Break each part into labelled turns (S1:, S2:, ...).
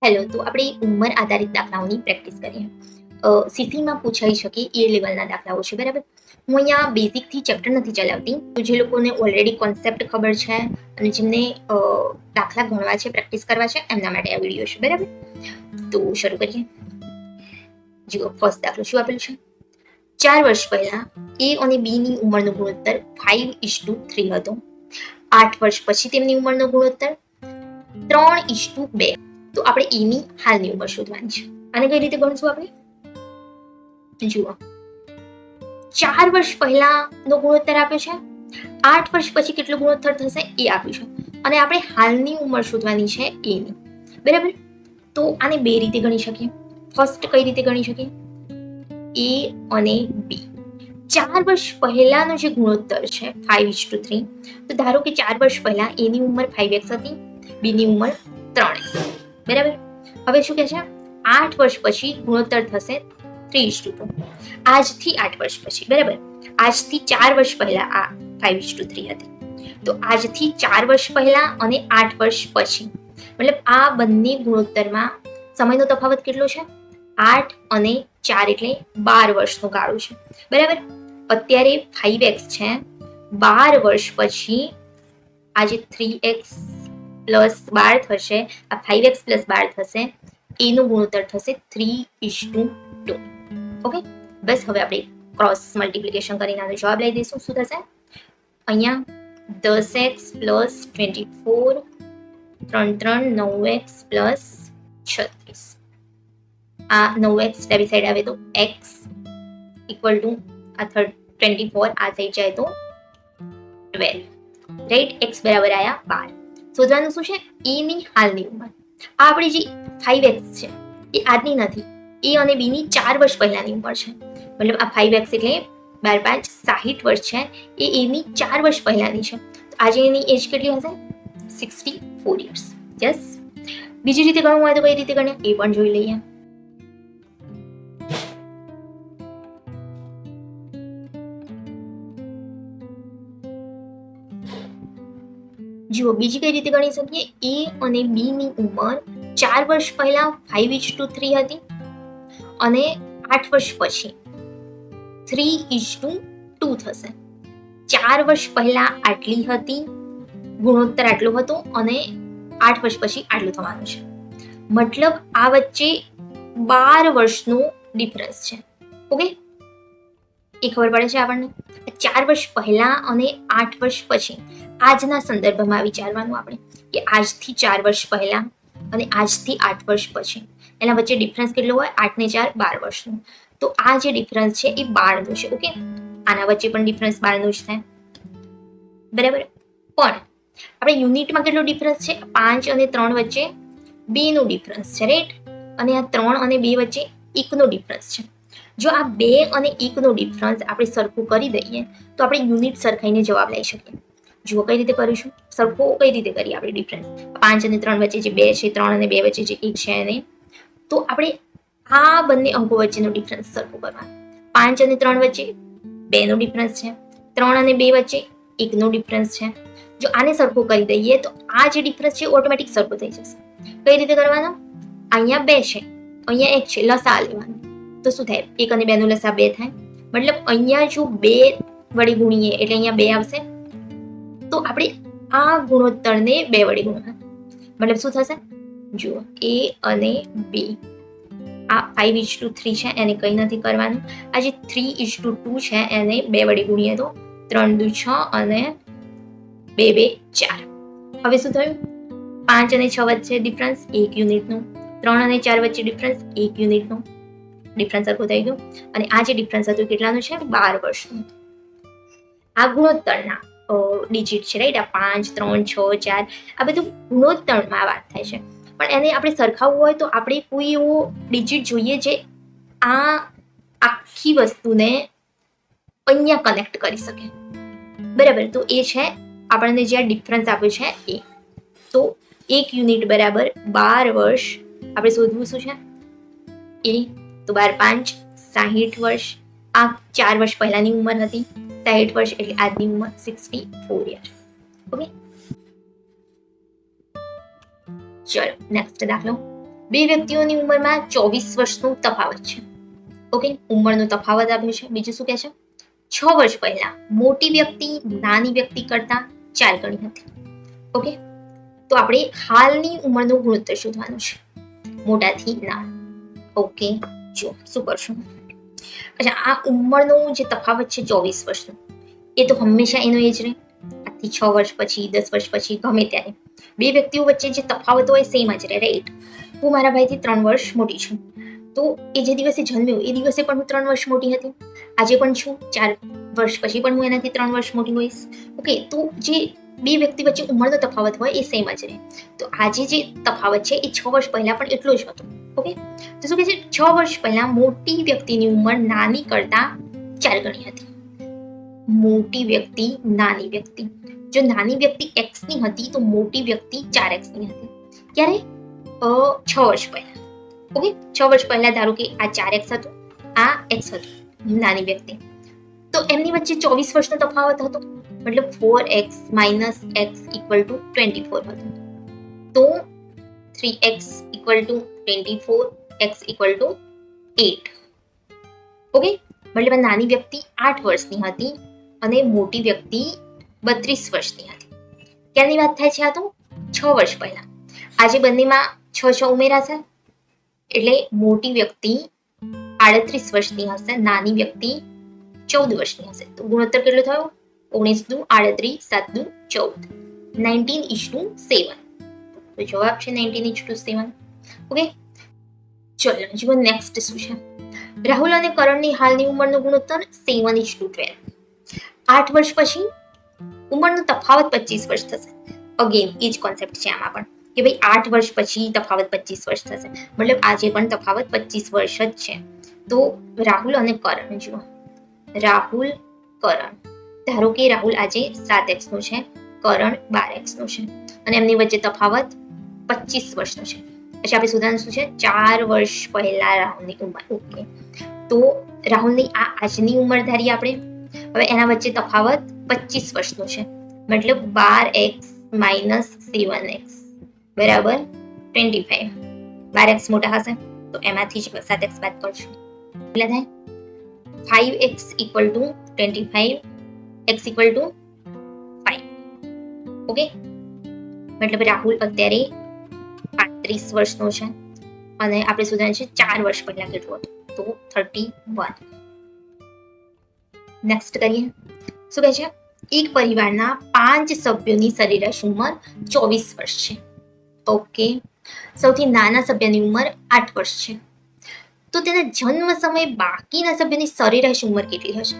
S1: Hello, તો આપણે ઉંમર આધારિત દાખલાઓની પ્રેક્ટિસ કરીએ. સીસીમાં પૂછાઈ શકે એ લેવલના દાખલાઓ છે, બરાબર. હું અહીંયા બેઝિકથી ચેપ્ટર નથી ચલાવતી, તો જે લોકોને ઓલરેડી કોન્સેપ્ટ ખબર છે અને જેમને દાખલા ગણવા છે, પ્રેક્ટિસ કરવા છે, એમના માટે આ વિડીયો છે, બરાબર. તો શરૂ કરીએ. જુઓ, ફર્સ્ટ દાખલો શું આપેલું છે? 4 વર્ષ પહેલા એ અને બી ની ઉંમરનો ગુણોત્તર 5:3 હતો. 8 વર્ષ પછી તેમની ઉંમરનો ગુણોત્તર 3:2. તો આપણે એની હાલની ઉંમર શોધવાની છે. આને કઈ રીતે ગણશું આપણે? જુઓ, 4 વર્ષ પહેલાનો ગુણોત્તર આપ્યો છે, 8 વર્ષ પછી કેટલો ગુણોત્તર થશે એ આપ્યું છે, અને આપણે હાલની ઉંમર શોધવાની છે એની, બરાબર. તો આને બે રીતે ગણી શકીએ. ફર્સ્ટ કઈ રીતે ગણી શકીએ? એ અને બી. 4 વર્ષ પહેલાનો જે ગુણોત્તર છે 5:3, તો ધારો કે 4 વર્ષ પહેલા એની ઉંમર 5x હતી, બીની ઉંમર 3x, બરાબર. હવે શું કહે છે? 8 વર્ષ પછી ગુણોત્તર થશે 3:2. આજથી 8 વર્ષ પછી, બરાબર. આજથી 4 વર્ષ પહેલા આ 5:3 હતી, તો આજથી 4 વર્ષ પહેલા અને 8 વર્ષ પછી, મતલબ આ બંને ગુણોત્તરમાં સમયનો તફાવત કેટલો છે? 8 અને 4 એટલે 12 વર્ષનો ગાળો છે, બરાબર. અત્યારે 5x છે, 12 વર્ષ પછી આજે 3x પ્લસ 12 થશે, આ 5x પ્લસ 12 થશે, એનું ગુણોત્તર થશે 3:2. ઓકે, બસ હવે આપણે ક્રોસ મલ્ટિપ્લિકેશન કરીને આનો જવાબ લઈ દઈશું. શું થશે? અહીંયા 10x પ્લસ 24, 3 9x પ્લસ 36. આ 9x ડાબી સાઈડ આવે તો x ઇક્વલ ટુ આ 24, આ સાઈડ જાય તો 12, રાઈટ. x બરાબર આયા 12. શોધવાનું શું છે? એની હાલની ઉંમર. આ આપણી જે 5x છે એ આજની નથી, એ અને બી ની 4 વર્ષ પહેલાની ઉંમર છે. મતલબ આ 5x એટલે 12 5 60 વર્ષ છે, એ એની 4 વર્ષ પહેલાની છે. તો આજે એની એજ કેટલી હશે? 64 years. યસ. બીજી રીતે ગણવું હોય તો કઈ રીતે ગણે એ પણ જોઈ લઈએ. જુઓ, બીજી કઈ રીતે ગણી શકીએ? એ અને બી ની ઉંમર 4 વર્ષ પહેલા 5:3 હતી અને 8 વર્ષ પછી 3:2 થશે. 4 વર્ષ પહેલા આટલી હતી, ગુણોત્તર આટલો હતો, અને 8 વર્ષ પછી આટલું થવાનું છે. મતલબ આ વચ્ચે 12 વર્ષનો ડિફરન્સ છે. ઓકે, એ ખબર પડે છે આપણને. 4 વર્ષ પહેલા અને 8 વર્ષ પછી, આજના સંદર્ભમાં વિચારવાનું આપણે કે આજથી 4 વર્ષ પહેલા અને આજથી 8 વર્ષ પછી એના વચ્ચે ડિફરન્સ કેટલો હોય? 8 ને 4 12 વર્ષનો. તો આ જે ડિફરન્સ છે એ 12 નો છે. ઓકે, આના વચ્ચે પણ ડિફરન્સ 12 નો જ થાય, બરાબર. પણ આપણે યુનિટમાં કેટલો ડિફરન્સ છે? 5 અને 3 વચ્ચે 2 નો ડિફરન્સ છે, રાઈટ. અને આ 3 અને 2 વચ્ચે 1 નો ડિફરન્સ છે. જો આ 2 અને 1 નો ડિફરન્સ આપણે સરખું કરી દઈએ તો આપણે યુનિટ સરખાઈને જવાબ લઈ શકીએ. જુઓ કઈ રીતે કરીશું? સરખો કઈ રીતે કરીએ આપણે ડિફરન્સ? 5 અને 3 વચ્ચે જે 2 છે, 3 અને 2 વચ્ચે જે 1 છે, એને તો આપણે આ બંને અંકો વચ્ચેનો ડિફરન્સ સરખો કરવાનો. 5 અને 3 વચ્ચે 2 નો ડિફરન્સ છે, 3 અને 2 વચ્ચે 1 નો ડિફરન્સ છે. જો આને સરખો કરી દઈએ તો આ જે ડિફરન્સ છે ઓટોમેટિક સરખો થઈ જશે. કઈ રીતે કરવાનો? અહીંયા 2 છે, અહીંયા 1 છે, લસા લેવાનો. તો શું થાય? 1 અને 2 નો લસા 2 થાય. મતલબ અહીંયા જો 2 વડે ગુણીએ એટલે અહીંયા 2 આવશે. તો આપણે આ ગુણોત્તરને 2 વડે ગુણવાનું. મતલબ શું થશે? જુઓ, એ અને બી. આ 5:3 છે, એને કંઈ નથી કરવાનું. આ જે 3:2 છે એને 2 વડે ગુણીએ તો 3 દુ 6 અને 2 2 4. હવે શું થયું? 5 અને 6 વચ્ચે ડિફરન્સ 1 યુનિટનો, 3 અને 4 વચ્ચે ડિફરન્સ 1 યુનિટનો. ડિફરન્સ સરખો થઈ ગયો. અને આ જે ડિફરન્સ હતો કેટલાનો છે? 12 વર્ષનો. આ ગુણોત્તરના ડિજિટ છે, રાઈટ. આ 5 3 6 4 આ બધું ગુણોત્તરમાં વાત થાય છે. પણ એને આપણે સરખાવવું હોય તો આપણે કોઈ એવો ડિજિટ જોઈએ જે આ આખી વસ્તુને અહીંયા કનેક્ટ કરી શકે, બરાબર. તો એ છે આપણને જે આ ડિફરન્સ આપ્યો છે એ. તો 1 યુનિટ બરાબર 12 વર્ષ. આપણે શોધવું શું છે? એ તો 12 5 60 વર્ષ. આ 4 વર્ષ પહેલાની ઉંમર હતી, 60 વર્ષ એટલે આજની ઉંમર 64 યર. ઓકે, ચલો નેક્સ્ટ દાખલો. બે વ્યક્તિઓની ઉંમરમાં 24 વર્ષનો તફાવત છે. ઓકે, ઉંમરનો તફાવત આપ્યો છે. બીજું શું કહે છે? 6 વર્ષ પહેલા મોટી વ્યક્તિ નાની વ્યક્તિ કરતા 4 ગણી હતી. ઓકે, તો આપણે હાલની ઉંમરનો ગુણોત્તર શોધવાનો છે, મોટાથી નાનો. ઓકે, જો શું કરશું? અચ્છા, આ ઉંમરનો જે તફાવત છે 24 વર્ષનો, એ તો હંમેશા એનો એ જ રહે. આજથી 6 વર્ષ પછી, 10 વર્ષ પછી, ગમે ત્યારે બે વ્યક્તિઓ વચ્ચે જે તફાવત હોય સેમ જ રહે, રાઈટ? હું મારા ભાઈથી 3 વર્ષ મોટી છું, તો એ જે દિવસે જન્મ્યો એ દિવસે પણ હું 3 વર્ષ મોટી હતી. આજે પણ છું, 4 વર્ષ પછી પણ હું એનાથી 3 વર્ષ મોટી હોઈશ. ઓકે, તો જે બે વ્યક્તિ વચ્ચે ઉંમરનો તફાવત હોય એ સેમ જ રહે. તો આજે જે તફાવત છે એ 6 વર્ષ પહેલા પણ એટલો જ હતો. ઓકે, તો શું કહે છે? 6 વર્ષ પહેલા મોટી વ્યક્તિની ઉંમર નાની કરતા 4 ગણી હતી. મોટી વ્યક્તિ, નાની વ્યક્તિ. જો નાની વ્યક્તિ x ની હતી તો મોટી વ્યક્તિ 4x ની હતી. ક્યારે? 6 વર્ષ પહેલા. ઓકે, 6 વર્ષ પહેલા ધારો કે આ 4x હતું, આ x હતું, નાની વ્યક્તિ. તો એમની વચ્ચે 24 વર્ષનો તફાવત હતો, મતલબ 4x minus x equal to 24 હતું. તો 3x equal to 24, x equal to 8. Okay, મતલબ નાની વ્યક્તિ 8 વર્ષની હતી અને મોટી વ્યક્તિ 32 વર્ષની હતી. ક્યારની વાત થાય છે? આ તો 6 વર્ષ પહેલા. આજે બંનેમાં 6 ઉમેરાશે એટલે મોટી વ્યક્તિ 38 વર્ષની હશે, નાની વ્યક્તિ 14 વર્ષની હશે. તો ગુણોત્તર કેટલો થયો? 19 દુ 38, 7 દુ 14, 19:7. તો જવાબ છે 19:7. ઓકે, ચલો જુઓ નેક્સ્ટ શું છે. રાહુલ અને કરણની હાલની ઉંમરનો ગુણોત્તર 7:12. 8 વર્ષ પછી ઉંમરનો તફાવત 25 વર્ષ થશે. અગેન એ જ કોન્સેપ્ટ છે આમાં પણ, કે ભાઈ 8 વર્ષ પછી તફાવત 25 વર્ષ થશે, મતલબ આજે પણ તફાવત 25 વર્ષ જ છે. તો રાહુલ અને કરણ, જુઓ રાહુલ કરણ, ધારો કે રાહુલ આજે 7x નો છે, કરણ 12x નો છે, અને એમની વચ્ચે તફાવત 25 વર્ષનો છે. પછી આપણે શોધવાનું શું છે? 4 વર્ષ પહેલા રાહુલની ઉંમર. ઓકે, તો રાહુલની આ આજની ઉંમર ધારી આપણે. હવે એના વચ્ચે તફાવત 25 વર્ષનો છે, મતલબ 12x માઇનસ 7x બરાબર 25. 12x મોટા હશે તો એમાંથી જ 7x બાદ કરશું. એટલે થાય 5x equal to 25, x equal to 5. Okay, મતલબ રાહુલ અત્યારે 35 વર્ષનો છે અને આપણે શોધવાનું છે 4 વર્ષ પહેલા કેટલું હતું, તો 31. નેક્સ્ટ કરીએ. શું કહે છે? એક પરિવારના 5 સભ્યોની સરેરાશ ઉંમર 24 વર્ષ છે. ઓકે, સૌથી નાના સભ્યની ઉંમર 8 વર્ષ છે. તો તેના જન્મ સમયે બાકીના સભ્યની સરેરાશ ઉંમર કેટલી હશે?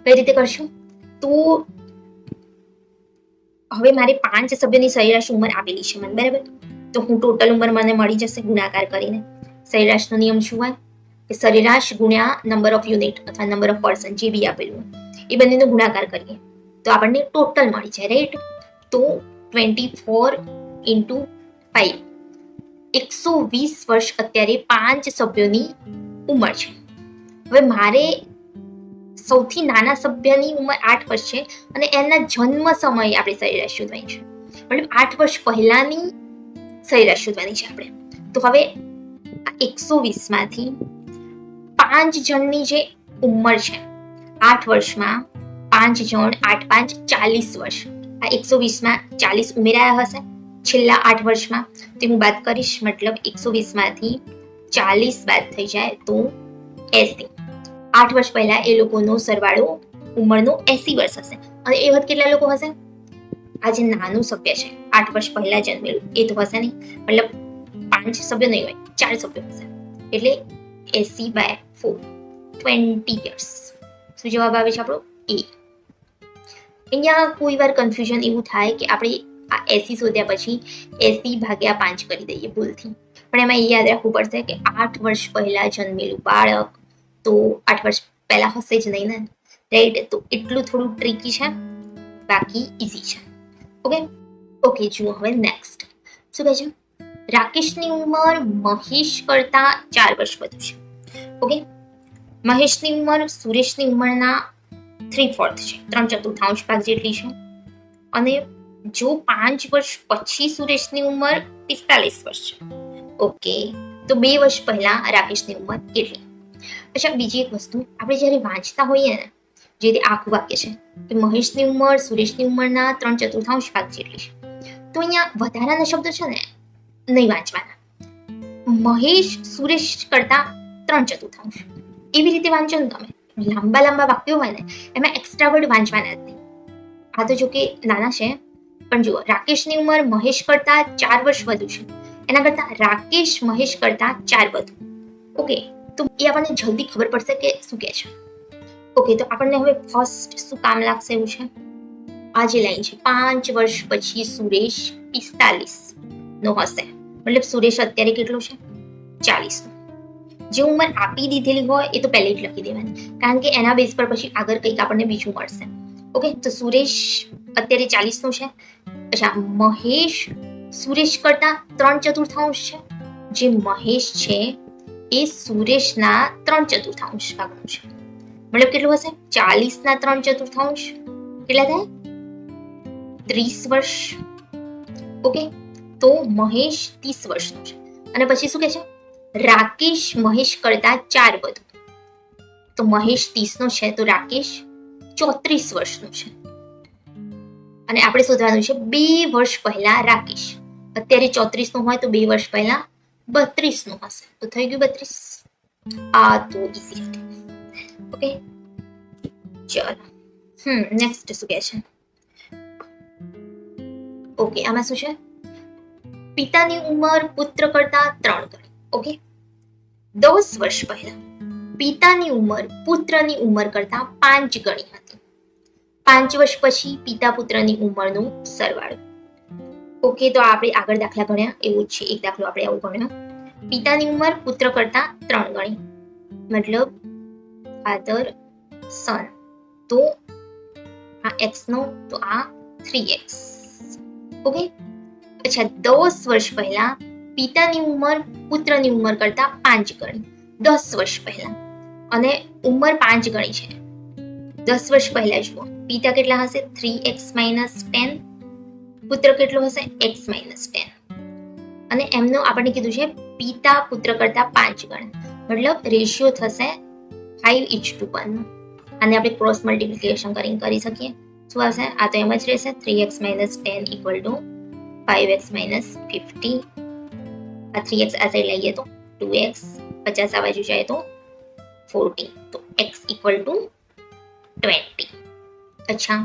S1: કઈ રીતે કરશું? તો હવે મારે 5 સભ્યોની સરેરાશ ઉંમર આપેલી છે મને, બરાબર? તો હું ટોટલ ઉંમર મને મળી જશે ગુણાકાર કરીને. સરેરાશનો નિયમ શું હોય? કે સરેરાશ ગુણ્યા નંબર ઓફ યુનિટ અથવા નંબર ઓફ પર્સન જે બી આપેલું હોય એ બંનેનો ગુણાકાર કરીએ તો આપણને ટોટલ મળી જાય, રાઈટ? તો 24 ઇન્ટુ 5, 120 વર્ષ અત્યારે 5 સભ્યોની ઉંમર છે. હવે મારે સૌથી નાના સભ્યની ઉંમર 8 વર્ષ છે અને એના જન્મ સમયે આપણે સરેરાશ શોધવાની છે, મતલબ 8 વર્ષ પહેલાની સરેરાશ શોધવાની છે આપણે. તો હવે 120 માંથી 5 જણની જે ઉંમર છે 8 વર્ષમાં, 5 જણ 8 5 40 વર્ષ. આ 120 માં 40 ઉમેરાયા હશે છેલ્લા 8 વર્ષમાં, તો હું બાદ કરીશ, મતલબ 120 માંથી 40 બાદ થઈ જાય તો 80. 8 વર્ષ પહેલા એ લોકોનો સરવાળો ઉંમરનો 80 વર્ષ હશે. અને એ વખત કેટલા લોકો હશે? આ જે નાનું સભ્ય છે 8 વર્ષ પહેલા જન્મેલું એ તો હશે નહીં, મતલબ 5 સભ્યો નહીં હોય, 4 સભ્યો હશે, એટલે 80/4, 20 years. શું જવાબ આવે છે આપણો? એ. અહીંયા કોઈ વાર કન્ફ્યુઝન એવું થાય કે આપણે આ 80 શોધ્યા પછી 80/5 કરી દઈએ ભૂલથી, પણ એમાં એ યાદ રાખવું પડશે કે 8 વર્ષ પહેલા જન્મેલું બાળક તો 8 વર્ષ પહેલા હશે જ નહીં ને, રાઈટ? તો એટલું થોડું ટ્રિકી છે, બાકી ઇઝી છે. ઓકે, જુઓ હવે નેક્સ્ટ શું કહે છે? રાકેશની ઉંમર મહેશ કરતા 4 વર્ષ વધુ છે. ઓકે, મહેશની ઉંમર સુરેશની ઉંમરના 3/4 છે, 3/4 ભાગ જેટલી છે. અને જો 5 વર્ષ પછી સુરેશની ઉંમર 45 વર્ષ છે ઓકે, તો 2 વર્ષ પહેલા રાકેશની ઉંમર કેટલી? અચ્છા, બીજી એક વસ્તુ, આપણે જ્યારે વાંચતા હોઈએ ને, જે તે આખું વાક્ય છે કે મહેશની ઉંમર સુરેશની ઉંમરના 3/4 ભાગ જેટલી છે, તો અહીંયા વધારાના શબ્દો છે ને નહીં વાંચવાના. મહેશ સુરેશ કરતા 3/4. એવી રીતે વાંચો ને તમે. લાંબા લાંબા વાક્યો હોય ને એમાં એક્સ્ટ્રા વર્ડ વાંચવાના જ નહીં. આ તો જો કે નાના છે, પણ જુઓ, રાકેશની ઉંમર મહેશ કરતા 4 વર્ષ વધુ છે, એના કરતા રાકેશ મહેશ કરતા 4 વધુ. ઓકે, તો એ આપણને જલ્દી ખબર પડશે કે શું કહે છે. ઓકે, તો આપણને હવે ફર્સ્ટ શું કામ લાગશે એવું છે. આ જે લાઈન છે, 5 વર્ષ પછી સુરેશ 45 નો હશે, મતલબ સુરેશ અત્યારે કેટલો છે? 40 નો. જે ઉંમર આપી દીધેલી હોય એ તો પહેલે જ લખી દેવાની, કારણ કે એના બેઝ પર પછી આગળ કંઈક આપણને બીજું મળશે. ઓકે, તો સુરેશ અત્યારે 40 નો છે. અચ્છા, મહેશ સુરેશ કરતા 3/4 છે. જે મહેશ છે એ સુરેશના 3/4 ભાગનું છે, મતલબ કેટલું હશે? 40 ના 3/4 કેટલા થાય? 30 વર્ષ. ઓકે, તો મહેશ 30 વર્ષનો છે. અને પછી શું કહે છે? રાકેશ મહેશ કરતા 4 વધુ. તો મહેશ 30 નો છે, તો રાકેશ 34 વર્ષનું છે. અને આપણે શોધવાનું છે 2 વર્ષ પહેલા રાકેશ અત્યારે 34 નો હોય તો 2 વર્ષ પહેલા 32 નું હશે, તો થઈ ગયું 32. આ તો ઈઝી હતું. ઓકે, ચલો નેક્સ્ટ શું કહે છે? ઓકે, આમાં શું છે? પિતાની ઉંમર પુત્ર કરતા 3 ગણી. ઓકે, 10 વર્ષ પહેલા પિતાની ઉંમર પુત્રની ઉંમર કરતા 5 ગણી હતી. 5 વર્ષ પછી પિતા પુત્રની ઉંમરનો સરવાળો. ઓકે, તો આપણે આગળ દાખલા ગણ્યા એવું જ છે. એક દાખલો આપણે આવું ગણ્યો, પિતાની ઉંમર પુત્ર કરતા 3 ગણી, મતલબ ફાધર સન, તો આ x નો, તો આ 3x. ઓકે, અચ્છા, 10 વર્ષ પહેલા પિતાની ઉંમર પુત્રની ઉંમર કરતા 5 ગણી. 10 વર્ષ પહેલા, અને ઉંમર 5 ગણી છે. 10 વર્ષ પહેલા જુઓ, પિતા કેટલા હશે? 3x - 10. પુત્ર કેટલો હશે? x - 10. અને એમનો આપણને કીધું છે પિતા પુત્ર કરતા 5 ગણા, મતલબ રેશિયો થશે 5:1. આને આપણે ક્રોસ મલ્ટિપ્લિકેશન કરીને કરી શકીએ. શું આવશે? આ તો એમ જ રહેશે, 3x - 10 = 5x - 50. આ 3x આ સાઈડ લઈએ તો 2x, 50 આ બાજુ જાય તો 40, તો x = 20. અચ્છા,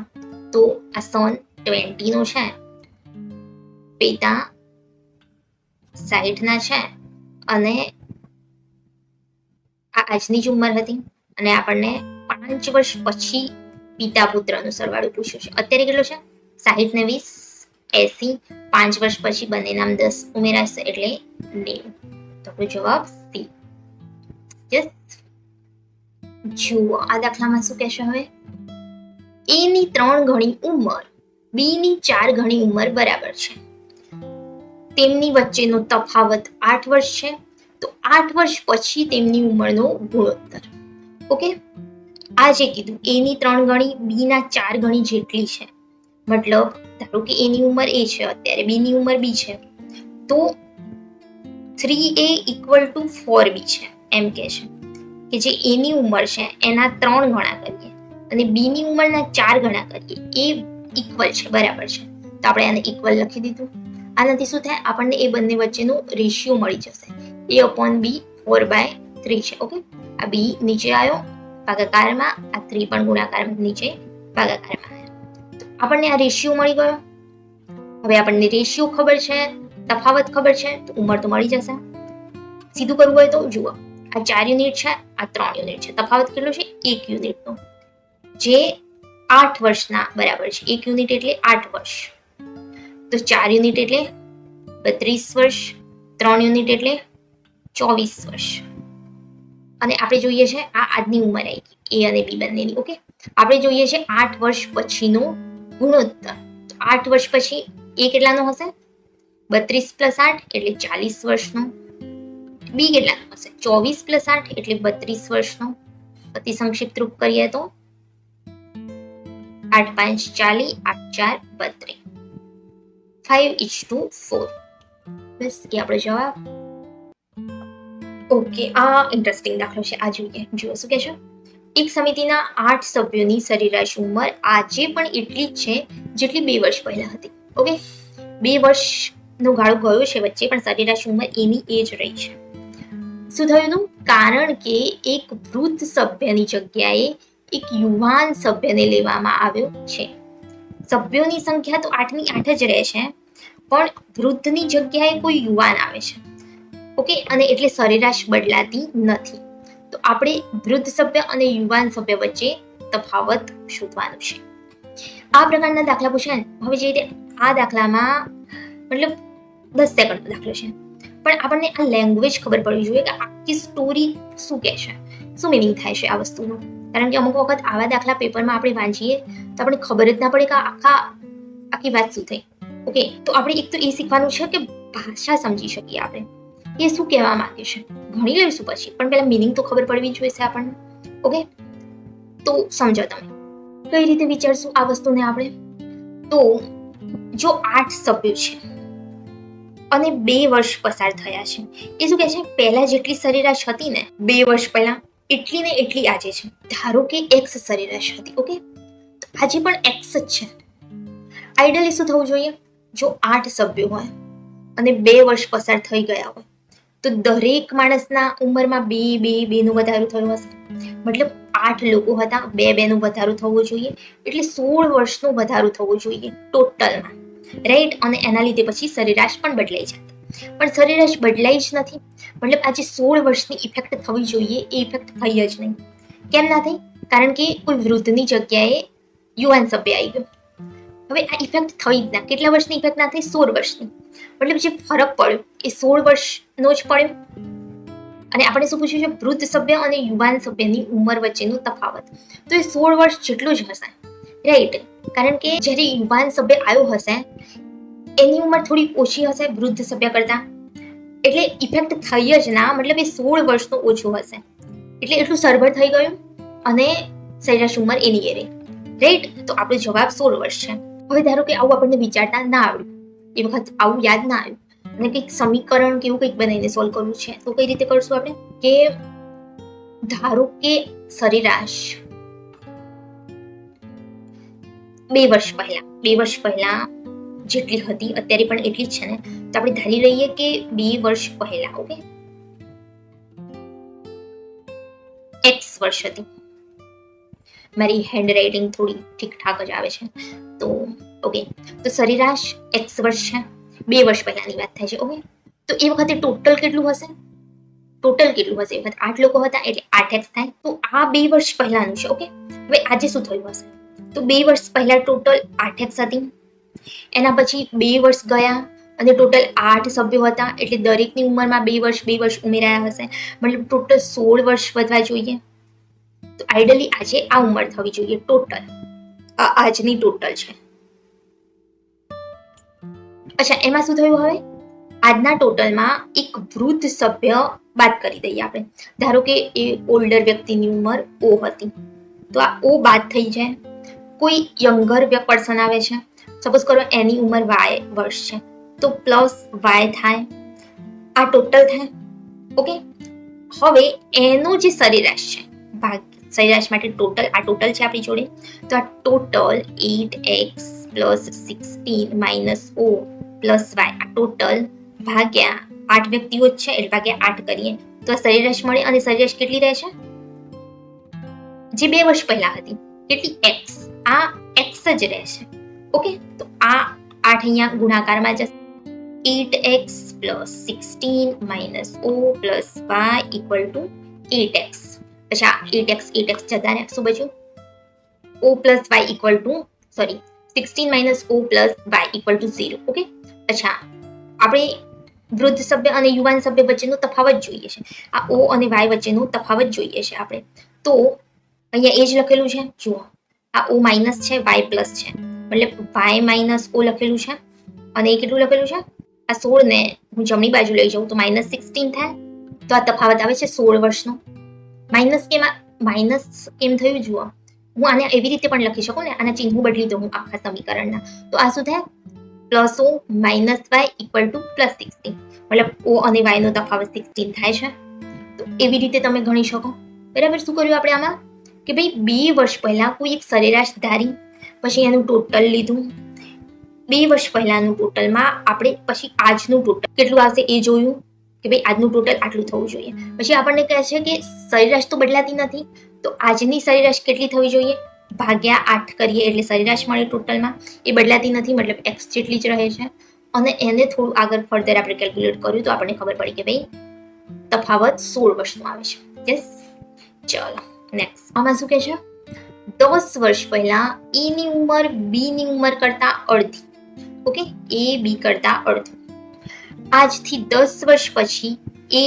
S1: તો આ સન 20 નો છે, પિતા 60 ના છે, અને આ આજની જ ઉંમર હતી. અને આપણને 5 વર્ષ પછી પિતા પુત્રનો સરવાળો પૂછ્યો છે. અત્યારે કેટલો છે? 60 ને 20 80. 5 વર્ષ પછી બંને નામ 10 ઉમેરાશે એટલે 90. તો આપણો જવાબ સી. યસ. જુઓ, આ દાખલામાં શું કહેશે હવે? a ની 3 ગણી ઉંમર b ની 4 ગણી ઉંમર બરાબર છે. તેમની વચ્ચેનો તફાવત 8 વર્ષ છે, તો 8 વર્ષ પછી તેમની ઉંમરનો ગુણોત્તર. ઓકે, આ જે કીધું a ની 3 ગણી b ના 4 ગણી જેટલી છે, મતલબ ધારો કે a ની ઉંમર a છે અત્યારે, b ની ઉંમર b છે, તો 3a = 4b છે. એમ કે છે કે જે a ની ઉંમર છે એના 3 ગણા કરીએ અને b ની ઉંમરના 4 ગણા કરીએ, એ ઇક્વલ છે, બરાબર છે. તો આપણે આને ઇક્વલ લખી દીધું. આનાથી શું થાય? આપણને એ બંને વચ્ચેનો રેશિયો મળી જશે, a/b 4/3 છે. ઓકે, આ b નીચે આવ્યો ભાગાકારમાં, આ 3 પણ ગુણાકારમાં નીચે ભાગાકારમાં આવ્યો. તો આપણને આ રેશિયો મળી ગયો. હવે આપણને રેશિયો ખબર છે, તફાવત ખબર છે, તો ઉંમર તો મળી જશે. સીધું કરવું હોય તો જુઓ, આ 4 યુનિટ છે, આ 3 યુનિટ છે, તફાવત કેટલો છે? 1 યુનિટનો, જે 8 વર્ષના બરાબર છે. 1 યુનિટ એટલે 8 વર્ષ, તો 4 યુનિટ એટલે 32 વર્ષ, 3 યુનિટ એટલે 24 વર્ષ. અને આપણે જોઈએ છે આ આજની ઉંમર આવી ગઈ, a અને b બંનેની. ઓકે, આપણે જોઈએ છે 8 વર્ષ પછીનો ગુણોત્તર. તો 8 વર્ષ પછી a કેટલાનો હશે? 32 + 8 એટલે 40 વર્ષનો. b કેટલાનો હશે? 24 + 8 એટલે 32 વર્ષનો. અતિ સંક્ષિપ્ત રૂપ કરીએ તો 8 × 5 = 40, 8 × 4 = 32. 5:4. બસ એ આપણો જવાબ. ઓકે, આ ઇન્ટરેસ્ટિંગ દાખલો છે, આ જોઈએ. જુઓ શું કહે છે. એક સમિતિના 8 સભ્યોની સરેરાશ ઉંમર આજે પણ એટલી જ છે જેટલી 2 વર્ષ પહેલા હતી. ઓકે, 2 વર્ષનો ગાળો ગયો છે વચ્ચે, પણ સરેરાશ ઉંમર એની એ જ રહી છે. શું થયું હતું? કારણ કે એક વૃદ્ધ સભ્યની જગ્યાએ એક યુવાન સભ્યને લેવામાં આવ્યો છે. સભ્યોની સંખ્યા તો 8ની 8 જ રહે છે, પણ વૃદ્ધની જગ્યાએ કોઈ યુવાન આવે છે. ઓકે, અને એટલે સરેરાશ બદલાતી નથી. તો આપણે વૃદ્ધ સભ્ય અને યુવાન સભ્ય વચ્ચે તફાવત શોધવાનું છે. આ પ્રકારના દાખલા પૂછાય ને. હવે જે રીતે આ દાખલામાં મતલબ 10 સેકન્ડનો દાખલો છે, પણ આપણને આ લેંગ્વેજ ખબર પડવી જોઈએ કે આખી સ્ટોરી શું કહે છે, શું મિનિંગ થાય છે આ વસ્તુનો. કારણ કે અમુક વખત આવા દાખલા પેપરમાં આપણે વાંચીએ તો આપણને ખબર જ ના પડે કે આખી વાત શું થઈ. ઓકે, તો આપણે એક તો એ શીખવાનું છે કે ભાષા સમજી શકીએ આપણે, એ શું કહેવા માંગે છે. ઘણી લઈશું પછી, પણ પહેલા મિનિંગ તો ખબર પડવી જોઈએ છે આપણને. ઓકે, તો સમજો તમે કઈ રીતે વિચારશું આ વસ્તુને આપણે. તો જો 8 સભ્યો છે અને 2 વર્ષ પસાર થયા છે, એ શું કહે છે, પહેલા જેટલી સરેરાશ હતી ને 2 વર્ષ પહેલા, એટલી ને એટલી આજે છે. ધારો કે x સરેરાશ હતી. ઓકે, તો આજે પણ x જ છે. આઈડિયલી શું થવું જોઈએ, જો 8 સભ્યો હોય અને 2 વર્ષ પસાર થઈ ગયા હોય તો દરેક માણસના ઉંમરમાં 2 નો વધારો થયો હશે. મતલબ 8 લોકો હતા, 2 નો વધારો થવો જોઈએ, એટલે 16 વર્ષનો વધારો થવો જોઈએ ટોટલમાં, રાઈટ. અને એના લીધે પછી સરેરાશ પણ બદલાઈ જાય, પણ સરેરાશ બદલાઈ જ નથી. મતલબ આજે 16 વર્ષની ઇફેક્ટ થવી જોઈએ, એ ઇફેક્ટ થઈ જ નહીં. કેમ ના થઈ? કારણ કે કોઈ વૃદ્ધની જગ્યાએ યુવાન સભ્ય આવી ગયો. હવે આ ઇફેક્ટ થઈ જ ના. કેટલા વર્ષની ઇફેક્ટ ના થઈ? 16 વર્ષની. મતલબ જે ફરક પડ્યો એ 16 વર્ષનો જ પડ્યો. અને આપણે શું પૂછ્યું છે? વૃદ્ધ સભ્ય અને યુવાન સભ્યની ઉંમર વચ્ચેનો તફાવત. તો એ 16 વર્ષ જેટલું જ હશે, રાઈટ. કારણ કે જ્યારે યુવાન સભ્ય આવ્યો હશે એની ઉંમર થોડી ઓછી હશે વૃદ્ધ સભ્ય કરતા, એટલે ઇફેક્ટ થઈ જ ના. મતલબ એ 16 વર્ષનો ઓછો હશે, એટલે એટલું સરભર થઈ ગયું અને સરેરાશ ઉંમર એની એ રહી, રાઈટ. તો આપણો જવાબ 16 વર્ષ છે. હવે ધારો કે આવું આપણને વિચારતા ના આવડ્યું, એ વખત આવું યાદ ના આવ્યું અને કંઈક સમીકરણ કે એવું કંઈક બનાવીને સોલ્વ કરવું છે, તો કઈ રીતે કરશું આપણે? કે ધારો કે સરેરાશ 2 વર્ષ પહેલા જેટલી હતી અત્યારે પણ એટલી જ છે ને, તો આપણે ધારી લઈએ કે 2 વર્ષ પહેલા, ઓકે, x વર્ષ હતી. મારી હેન્ડ રાઇટિંગ થોડી ઠીકઠાક જ આવે છે, તો ઓકે. તો સરેરાશ x વર્ષ છે, 2 વર્ષ પહેલાની વાત થાય છે. ઓકે, તો એ વખતે ટોટલ કેટલું હશે? એ વખત 8 લોકો હતા એટલે 8x થાય. તો આ 2 વર્ષ પહેલાનું છે. ઓકે, હવે આજે શું થયું હશે? તો 2 વર્ષ પહેલા ટોટલ 8x હતી, એના પછી 2 વર્ષ ગયા અને ટોટલ 8 સભ્યો હતા, એટલે દરેકની ઉંમરમાં 2 વર્ષ ઉમેરાયા હશે. મતલબ ટોટલ 16 વર્ષ વધવા જોઈએ. તો આઈડિયલી આજે આ ઉંમર થવી જોઈએ ટોટલ. આજની ટોટલ છે. અચ્છા, એમાં શું થયું? હવે આજના ટોટલમાં એક વૃદ્ધ સભ્ય બાદ કરી દઈએ આપણે. ધારો કે એ ઓલ્ડર વ્યક્તિની ઉંમર O હતી, તો આ O બાદ થઈ જાય. કોઈ યંગર પર્સન આવે છે, સપોઝ કરો એની ઉંમર y વર્ષ છે, તો પ્લસ y થાય. આ ટોટલ થાય. ઓકે, હવે એનો જે સરેરાશ છે, સરેરાશ માટે ટોટલ, આ ટોટલ છે આપણી જોડે, તો આ total 8x plus 16 - O plus y, આ ટોટલ ભાગ્યા 8 વ્યક્તિઓ જ છે એટલે ભાગ્યા 8 કરીએ તો આ સરેરાશ મળે. અને સરેરાશ કેટલી રહે છે? જે 2 વર્ષ પહેલા હતી કેટલી? x. આ x જ રહેશે. ઓકે, તો આ 8 અહીંયા ગુણાકારમાં જશે. 8x plus 16 - O plus y equal to 8x. અચ્છા, 8x જતા રહ્યા, શું બચ્યું? O plus y equal to 16 - O plus y equal to 0. Okay, અચ્છા, આપણે વૃદ્ધ સભ્ય અને યુવાન સભ્ય વચ્ચેનો તફાવત જોઈએ છે. આ O અને y વચ્ચેનો તફાવત જોઈએ છે આપણે. તો અહીંયા એ જ લખેલું છે. જુઓ, આ O માઇનસ છે, y પ્લસ છે, મતલબ y માઇનસ O લખેલું છે. અને એ કેટલું લખેલું છે? આ 16 ને હું જમણી બાજુ લઈ જાઉં તો -16 થાય. તો આ તફાવત આવે છે 16 વર્ષનો. માઇનસ કેમ થયું? જુઓ, હું આને એવી રીતે પણ લખી શકું ને, આના ચિહ્નો બદલી દઉં આખા સમીકરણના, તો આ શું થાય? Plus O minus y equal to plus 16. મતલબ O અને y નો તફાવત 16 થાય છે. એવી રીતે તમે ગણી શકો. બરાબર. શું કર્યું આપણે આમાં કે ભાઈ 2 વર્ષ પહેલા કોઈ એક સરેરાશ ધારી, પછી એનું ટોટલ લીધું. 2 વર્ષ પહેલાનું ટોટલમાં આપણે પછી આજનું ટોટલ કેટલું આવશે એ જોયું કે ભાઈ આજનું ટોટલ આટલું થવું જોઈએ. પછી આપણને કહે છે કે સરેરાશ તો બદલાતી નથી, તો આજની સરેરાશ કેટલી થવી જોઈએ, ભાગ્યા 8 કરીએ એટલે સરેરાશ મળે ટોટલમાં. એ બદલાતી નથી, મતલબ એક્સ જેટલી જ રહે છે. અને એને થોડું આગળ ફર્ધર આપણે કેલ્ક્યુલેટ કર્યું તો આપણને ખબર પડી કે ભાઈ તફાવત 16 વર્ષનો આવે છે. યસ. ચલો નેક્સ્ટ. આમાં શું કહે છે, 10 વર્ષ પહેલા એ ની ઉંમર બી ની ઉંમર કરતા અડધી. ઓકે, એ બી કરતા અડધું. આજથી 10 વર્ષ પછી એ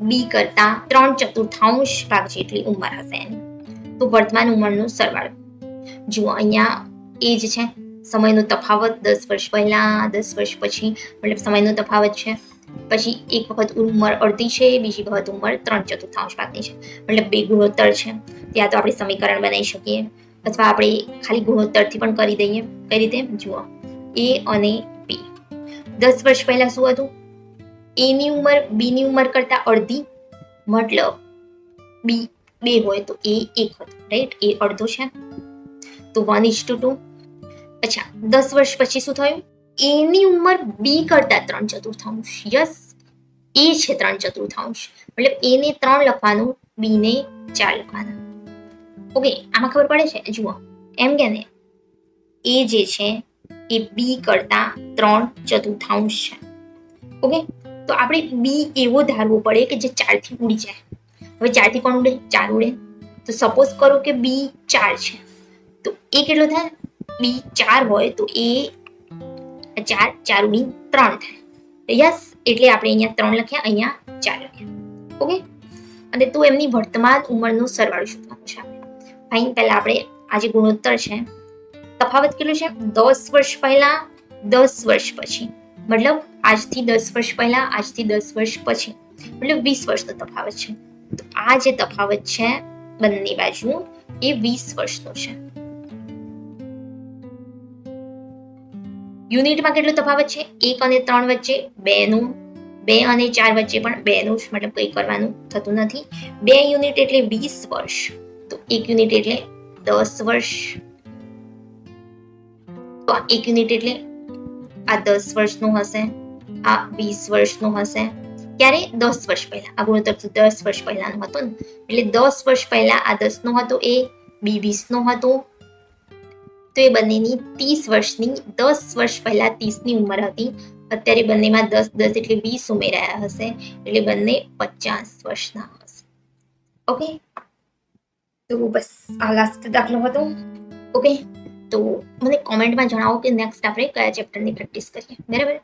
S1: બી કરતા 3/4 ભાગ જેટલી ઉંમર હશે એની. તો વર્તમાન ઉંમરનો સરવાળો. જુઓ અહીંયા એ જ છે, સમયનો તફાવત 10 વર્ષ પહેલા 10 વર્ષ પછી, મતલબ સમયનો તફાવત છે. પછી એક વખત ઉંમર અડધી છે, બીજી વખત ઉંમર 3/4 ભાગની છે, મતલબ 2 ગુણોત્તર છે. ત્યાં તો આપણે સમીકરણ બનાવી શકીએ, અથવા આપણે ખાલી ગુણોત્તરથી પણ કરી દઈએ. કઈ રીતે? જુઓ, એ અને બી. 10 વર્ષ પહેલા શું હતું, એ ની ઉંમર બી ની ઉંમર કરતા અડધી, મતલબ બી 2 હોય તો એ 1 હતો, રાઈટ? એ અડધો છે, તો 1:2. અચ્છા, 10 વર્ષ પછી શું થયું, એ ની ઉંમર બી કરતા 3/4. યસ, એ છે 3/4, મતલબ એ ને 3 લખવાનું, બી ને 4 લખવાના. ઓકે, આમાં ખબર પડે છે. જુઓ, એમ કે ને એ જે છે એ બી કરતા 3/4 છે. ઓકે, તો આપણે બી એવો ધારવો પડે કે જે 4 થી ઉડી જાય. હવે 4 થી કોણ ઉડે? 4 ઉડે. તો સપોઝ કરો કે બી 4 છે, તો એ કેટલો થાય? બી 4 હોય તો એ 4 4 ઉડી 3 થાય. યસ, એટલે આપણે અહીંયા 3 લખ્યા, અહીંયા 4 લખ્યા. ઓકે, અને તો એમની વર્તમાન ઉંમરનો સરવાળો શોધવાનો છે આપણે. ફાઇન. પહેલા આપણે આ જે ગુણોત્તર છે, તફાવત કેટલો છે? 10 વર્ષ પહેલા 10 વર્ષ પછી, મતલબ આજથી 10 વર્ષ પહેલા આજથી 10 વર્ષ પછી, મતલબ 20 વર્ષનો તફાવત છે. તો આ જે તફાવત છે બંને બાજુ એ 20 વર્ષનો છે. યુનિટમાં કેટલો તફાવત છે? 1 અને 3 વચ્ચે 2 નો, 2 અને 4 વચ્ચે પણ 2 નું, મતલબ કંઈ કરવાનું થતું નથી. 2 યુનિટ એટલે 20 વર્ષ, તો 1 યુનિટ એટલે 10 વર્ષ. તો આ 1 યુનિટ એટલે આ 10 વર્ષનો હશે, આ 20 વર્ષનો હશે. ક્યારે? 10 વર્ષ પહેલા. આ ગુણોત્તર તો 10 વર્ષ પહેલાનો હતો ને, એટલે 10 વર્ષ પહેલા આ 10 નો હતો, એ બી 20 નો હતો. તો એ બંનેની 30 વર્ષની, 10 વર્ષ પહેલા 30 ની ઉંમર હતી. અત્યારે બંનેમાં 10 10 એટલે 20 ઉમેરાયા હશે, એટલે બંને 50 વર્ષના હશે. ઓકે, તો બસ આ લાસ્ટ દાખલો હતો. ઓકે, તો મને કોમેન્ટમાં જણાવો કે નેક્સ્ટ આપણે કયા ચેપ્ટરની પ્રેક્ટિસ કરીએ. બરાબર.